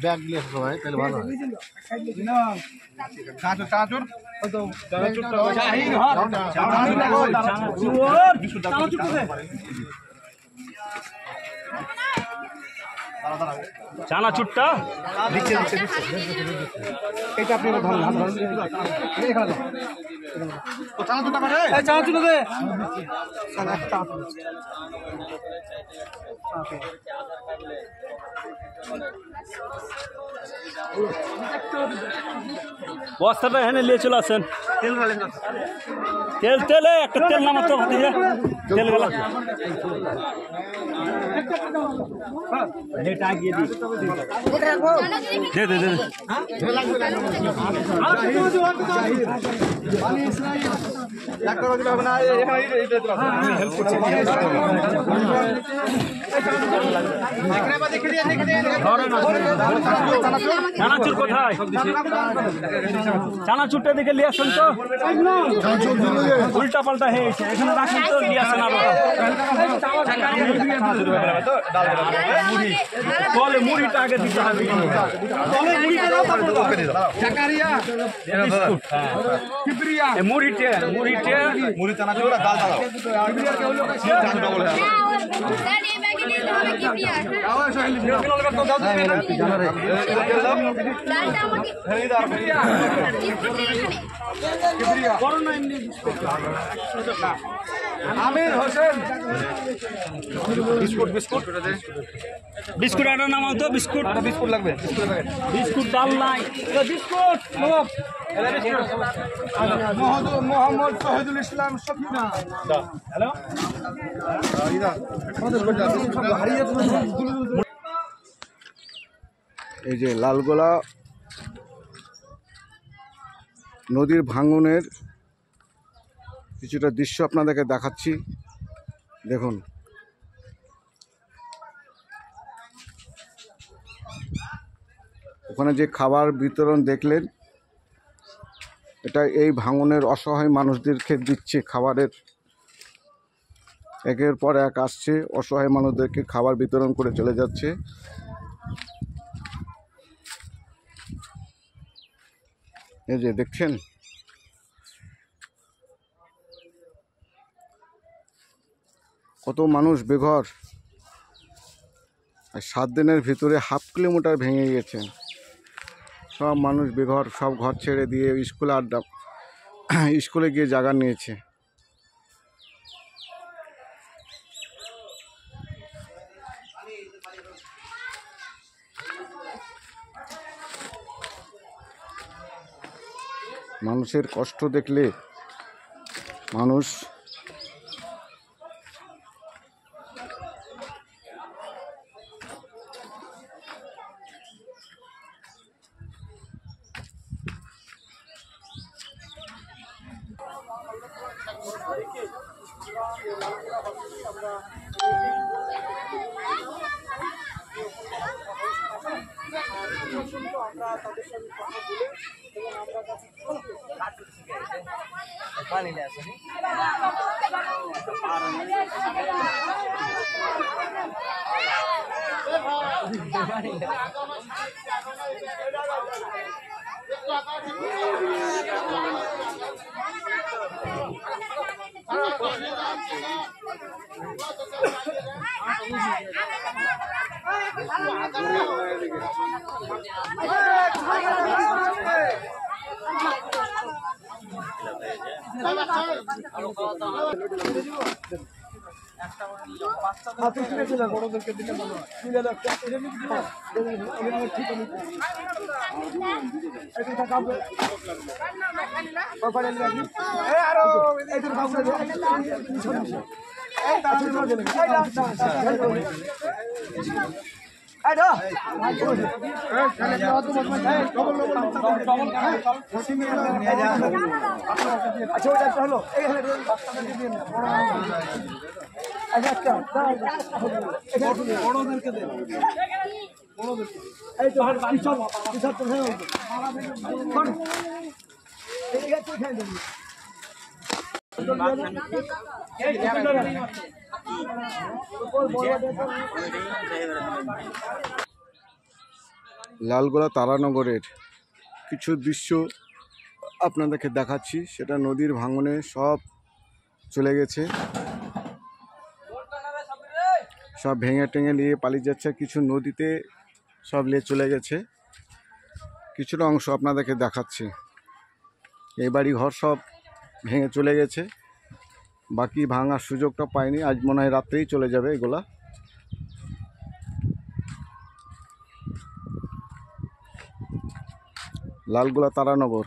Bag নিয়ে আসবো ভাই, তাহলে ভালো হয়। চানা চুটটা এটা আপনি চানা চুটা দে। বস্তাটা এখানে নিয়ে চলে আসেন। তেল তেলে একটা তেল নামাতো তেল গেলা দে দে দে চানাচুর কোথায়? চানাচুরটা দিকে নিয়ে আসেন তো, উল্টা পাল্টা হয়েছে এখানে রাখেন তো, নিয়ে আসেন আরো। বলে মুড়িটা আগে দিতে হবে, মুড়ি চানাচুর ডাল দাও। Amir Hossain biscuit biscuit biscuit একটা নামাও তো। বিস্কুট বিস্কুট লাগবে, বিস্কুট ডাল নাই, বিস্কুট মোহাম্মদ শহীদুল ইসলাম সফিনা। হ্যালো, এই যে লালগোলা নদীর ভাঙনের কিছুটা দৃশ্য আপনাদেরকে দেখাচ্ছি, দেখুন। ওখানে যে খাবার বিতরণ দেখলেন, এটা এই ভাঙনের অসহায় মানুষদেরকে দিচ্ছে খাবারের, একের পর এক আসছে, অসহায় মানুষদেরকে খাবার বিতরণ করে চলে যাচ্ছে। এই যে দেখছেন, কত মানুষ বেঘর। 7 দিনের ভিতরে 1/2 কিলোমিটার ভেঙে গেছে। সব মানুষ বেঘর, সব ঘর ছেড়ে দিয়ে স্কুলে গিয়ে জায়গা নিয়েছে। মানুষের কষ্ট দেখলে মানুষ লালগোলা তারানগরের কিছু দৃশ্য আপনাদেরকে দেখাচ্ছি। সেটা নদীর ভাঙনে সব চলে গেছে, সব ভেঙে টেঙে নিয়ে পালিয়ে যাচ্ছে। কিছু নদীতে সব নিয়ে চলে গেছে। কিছুটা অংশ আপনাদেরকে দেখাচ্ছি। এই বাড়ি ঘর সব ভেঙে চলে গেছে, বাকি ভাঙার সুযোগটা পায়নি। আজ মনে হয় রাত্রেই চলে যাবে এগুলা। লালগোলা তারানগর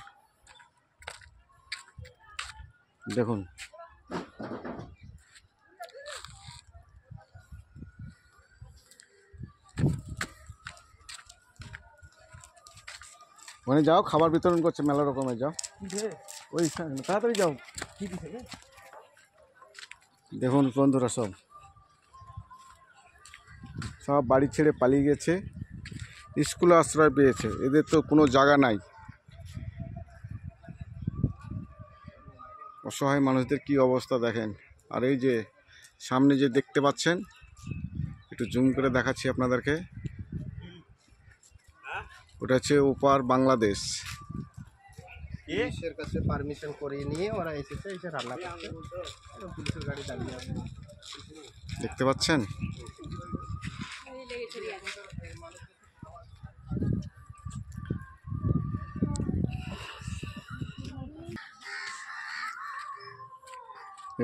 দেখুন। ওখানে যাও, খাবার বিতরণ করছে মেলা রকমের। যাও ওই তাড়াতাড়ি যাও। দেখুন বন্ধুরা, সব সব বাড়ি ছেড়ে পালিয়ে গেছে, স্কুলে আশ্রয় পেয়েছে। এদের তো কোনো জায়গা নাই। অসহায় মানুষদের কি অবস্থা দেখেন। আর এই যে সামনে যে দেখতে পাচ্ছেন, একটু জুম করে দেখাচ্ছি আপনাদেরকে, ওটা হচ্ছে ওপার বাংলাদেশ। পুলিশের কাছে পারমিশন করিয়ে নিয়ে ওরা এসেছে, এসে রান্না করছে। পুলিশের গাড়ি দাঁড়িয়ে আছে, দেখতে পাচ্ছেন।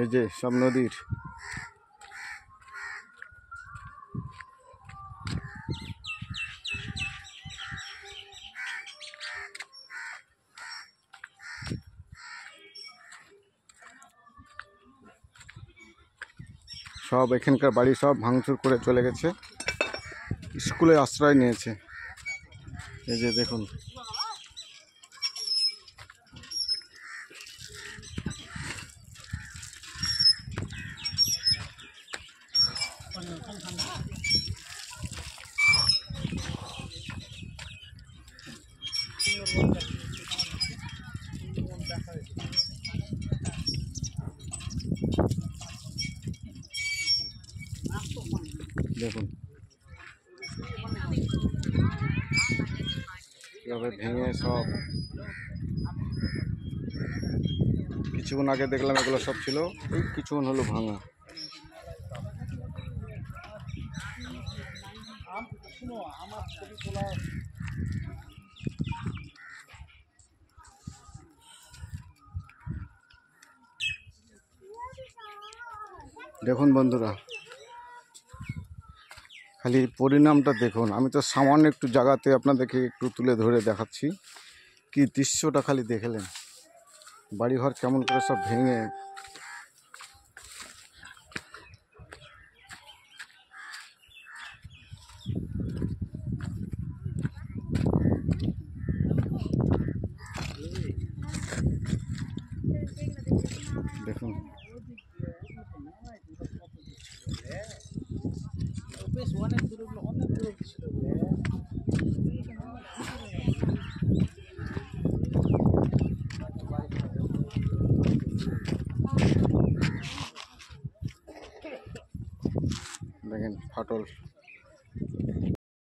এই যে সব নদীর সব এখানকার বাড়ি সব ভাঙচুর করে চলে গেছে, স্কুলে আশ্রয় নিয়েছে। এই যে দেখুন, দেখুন কিভাবে ভেঙে সব। কিছুক্ষণ আগে দেখলাম এগুলো সব ছিল, এই কিছুক্ষণ হলো ভাঙা। দেখুন বন্ধুরা, খালি পরিণামটা দেখুন। আমি তো সামান্য একটু জায়গাতে আপনাদেরকে একটু তুলে ধরে দেখাচ্ছি, কি দৃশ্যটা খালি দেখলেন। বাড়িঘর কেমন করে সব ভেঙে। দেখুন দেখেন ফাটল।